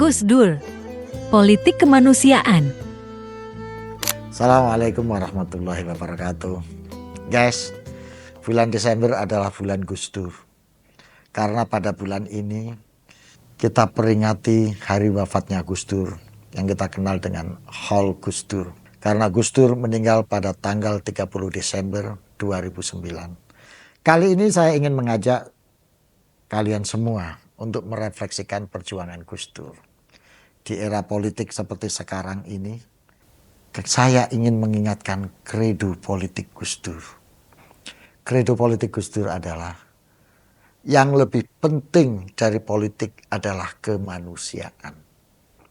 Gus Dur, politik kemanusiaan. Assalamualaikum warahmatullahi wabarakatuh. Guys, bulan Desember adalah bulan Gus Dur. Karena pada bulan ini kita peringati hari wafatnya Gus Dur yang kita kenal dengan Haul Gus Dur. Karena Gus Dur meninggal pada tanggal 30 Desember 2009. Kali ini saya ingin mengajak kalian semua untuk merefleksikan perjuangan Gus Dur. Di era politik seperti sekarang ini, saya ingin mengingatkan kredo politik Gus Dur. Kredo politik Gus Dur adalah yang lebih penting dari politik adalah kemanusiaan.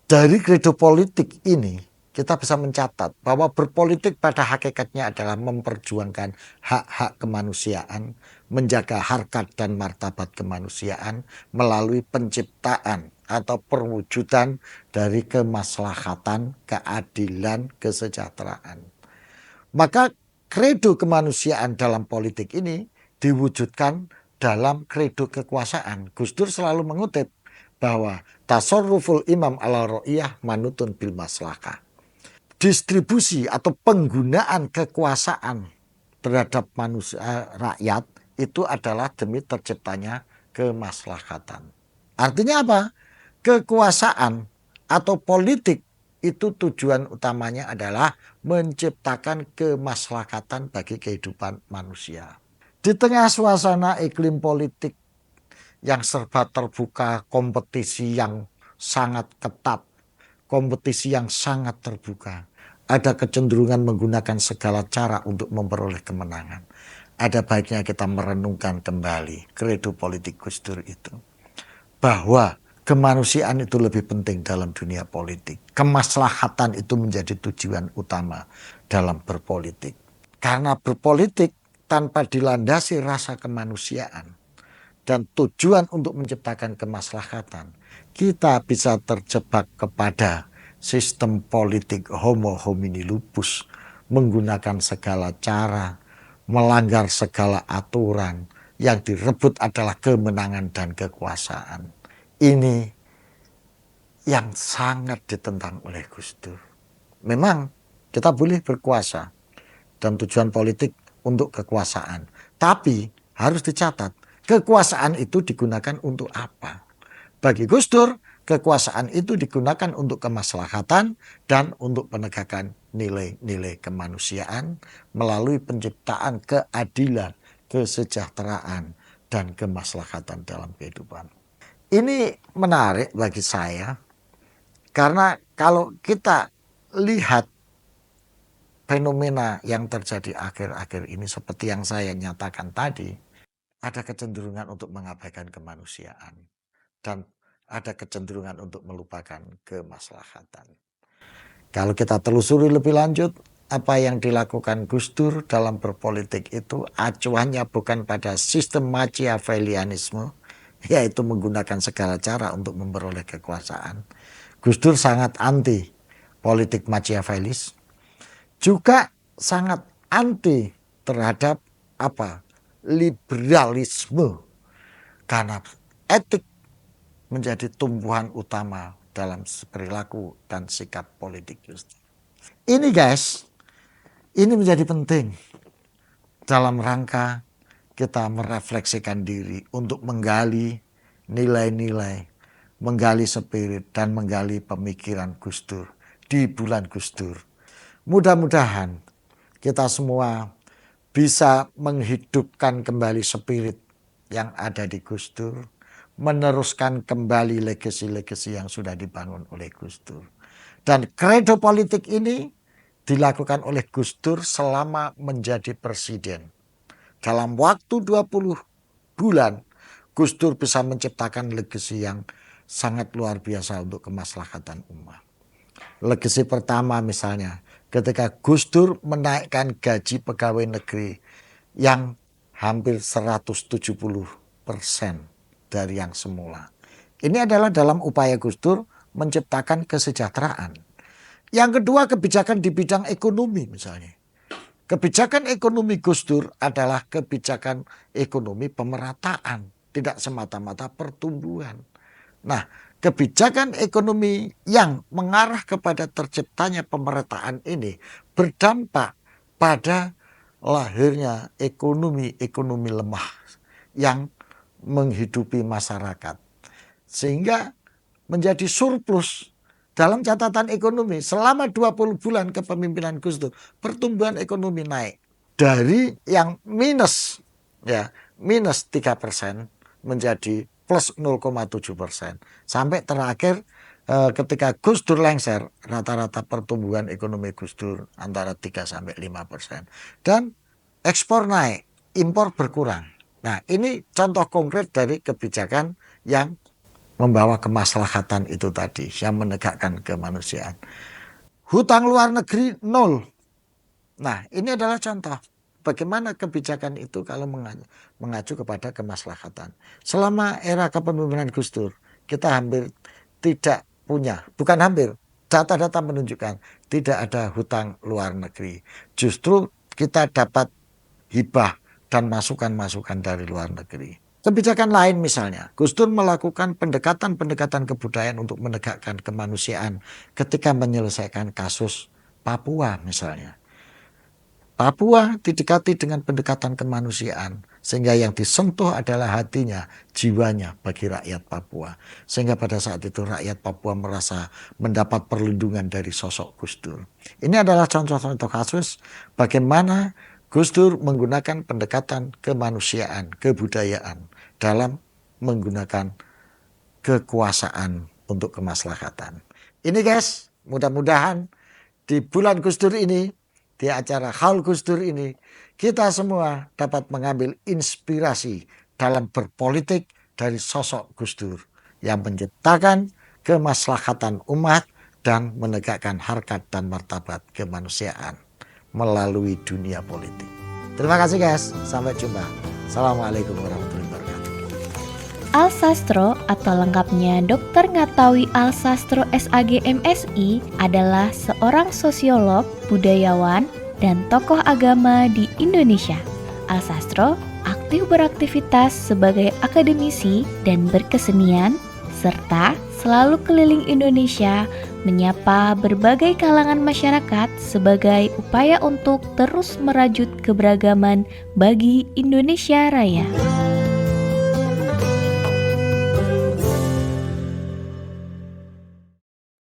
Dari kredo politik ini kita bisa mencatat bahwa berpolitik pada hakikatnya adalah memperjuangkan hak-hak kemanusiaan, menjaga harkat dan martabat kemanusiaan melalui penciptaan atau perwujudan dari kemaslahatan, keadilan, kesejahteraan. Maka kredo kemanusiaan dalam politik ini diwujudkan dalam kredo kekuasaan. Gus Dur selalu mengutip bahwa tasarruful imam ala ro'iyah manutun bil maslahah. Distribusi atau penggunaan kekuasaan terhadap manusia rakyat itu adalah demi terciptanya kemaslahatan. Artinya apa? Kekuasaan atau politik itu tujuan utamanya adalah menciptakan kemaslahatan bagi kehidupan manusia. Di tengah suasana iklim politik yang serba terbuka, kompetisi yang sangat ketat, kompetisi yang sangat terbuka, ada kecenderungan menggunakan segala cara untuk memperoleh kemenangan. Ada baiknya kita merenungkan kembali kredo politik Gus Dur itu. Bahwa kemanusiaan itu lebih penting dalam dunia politik. Kemaslahatan itu menjadi tujuan utama dalam berpolitik. Karena berpolitik tanpa dilandasi rasa kemanusiaan dan tujuan untuk menciptakan kemaslahatan, kita bisa terjebak kepada sistem politik homo homini lupus, menggunakan segala cara, melanggar segala aturan, yang direbut adalah kemenangan dan kekuasaan. Ini yang sangat ditentang oleh Gus Dur. Memang kita boleh berkuasa dan tujuan politik untuk kekuasaan. Tapi harus dicatat, kekuasaan itu digunakan untuk apa? Bagi Gus Dur, kekuasaan itu digunakan untuk kemaslahatan dan untuk penegakan nilai-nilai kemanusiaan melalui penciptaan keadilan, kesejahteraan, dan kemaslahatan dalam kehidupan. Ini menarik bagi saya karena kalau kita lihat fenomena yang terjadi akhir-akhir ini seperti yang saya nyatakan tadi, ada kecenderungan untuk mengabaikan kemanusiaan dan ada kecenderungan untuk melupakan kemaslahatan. Kalau kita telusuri lebih lanjut, apa yang dilakukan Gus Dur dalam berpolitik itu acuannya bukan pada sistem Machiavellianisme, yaitu menggunakan segala cara untuk memperoleh kekuasaan. Gus Dur sangat anti politik Machiavellis, juga sangat anti terhadap liberalisme, karena etik menjadi tumbuhan utama dalam perilaku dan sikap politik Gus Dur. Ini guys, ini menjadi penting dalam rangka kita merefleksikan diri untuk menggali nilai-nilai, menggali spirit dan menggali pemikiran Gus Dur di bulan Gus Dur. Mudah-mudahan kita semua bisa menghidupkan kembali spirit yang ada di Gus Dur, meneruskan kembali legasi-legasi yang sudah dibangun oleh Gus Dur. Dan kredo politik ini dilakukan oleh Gus Dur selama menjadi presiden. Dalam waktu 20 bulan, Gus Dur bisa menciptakan legasi yang sangat luar biasa untuk kemaslahatan umat. Legasi pertama misalnya, ketika Gus Dur menaikkan gaji pegawai negeri yang hampir 170% dari yang semula. Ini adalah dalam upaya Gus Dur menciptakan kesejahteraan. Yang kedua, kebijakan di bidang ekonomi misalnya. Kebijakan ekonomi Gus Dur adalah kebijakan ekonomi pemerataan, tidak semata-mata pertumbuhan. Nah, kebijakan ekonomi yang mengarah kepada terciptanya pemerataan ini berdampak pada lahirnya ekonomi lemah yang menghidupi masyarakat. Sehingga menjadi surplus dalam catatan ekonomi selama 20 bulan kepemimpinan Gus Dur, pertumbuhan ekonomi naik dari yang minus minus 3% menjadi plus 0,7%. Sampai terakhir ketika Gus Dur lengser, rata-rata pertumbuhan ekonomi Gus Dur antara 3-5%. Dan ekspor naik, impor berkurang. Nah, ini contoh konkret dari kebijakan yang membawa kemaslahatan itu tadi, yang menegakkan kemanusiaan. Hutang luar negeri 0. Nah, ini adalah contoh bagaimana kebijakan itu kalau mengacu kepada kemaslahatan. Selama era kepemimpinan Gus Dur, kita hampir tidak punya, bukan hampir, data-data menunjukkan tidak ada hutang luar negeri. Justru kita dapat hibah dan masukan-masukan dari luar negeri. Kebijakan lain misalnya, Gus Dur melakukan pendekatan-pendekatan kebudayaan untuk menegakkan kemanusiaan ketika menyelesaikan kasus Papua misalnya. Papua didekati dengan pendekatan kemanusiaan, sehingga yang disentuh adalah hatinya, jiwanya bagi rakyat Papua. Sehingga pada saat itu rakyat Papua merasa mendapat perlindungan dari sosok Gus Dur. Ini adalah contoh-contoh kasus bagaimana Gus Dur menggunakan pendekatan kemanusiaan, kebudayaan dalam menggunakan kekuasaan untuk kemaslahatan. Ini guys, mudah-mudahan di bulan Gus Dur ini, di acara Haul Gus Dur ini, kita semua dapat mengambil inspirasi dalam berpolitik dari sosok Gus Dur yang menciptakan kemaslahatan umat dan menegakkan harkat dan martabat kemanusiaan melalui dunia politik. Terima kasih guys, sampai jumpa. Assalamualaikum warahmatullahi wabarakatuh. Alsastro atau lengkapnya Dr. Ngatawi Alsastro SAG MSI adalah seorang sosiolog, budayawan, dan tokoh agama di Indonesia. Alsastro aktif beraktivitas sebagai akademisi dan berkesenian, serta selalu keliling Indonesia menyapa berbagai kalangan masyarakat sebagai upaya untuk terus merajut keberagaman bagi Indonesia Raya.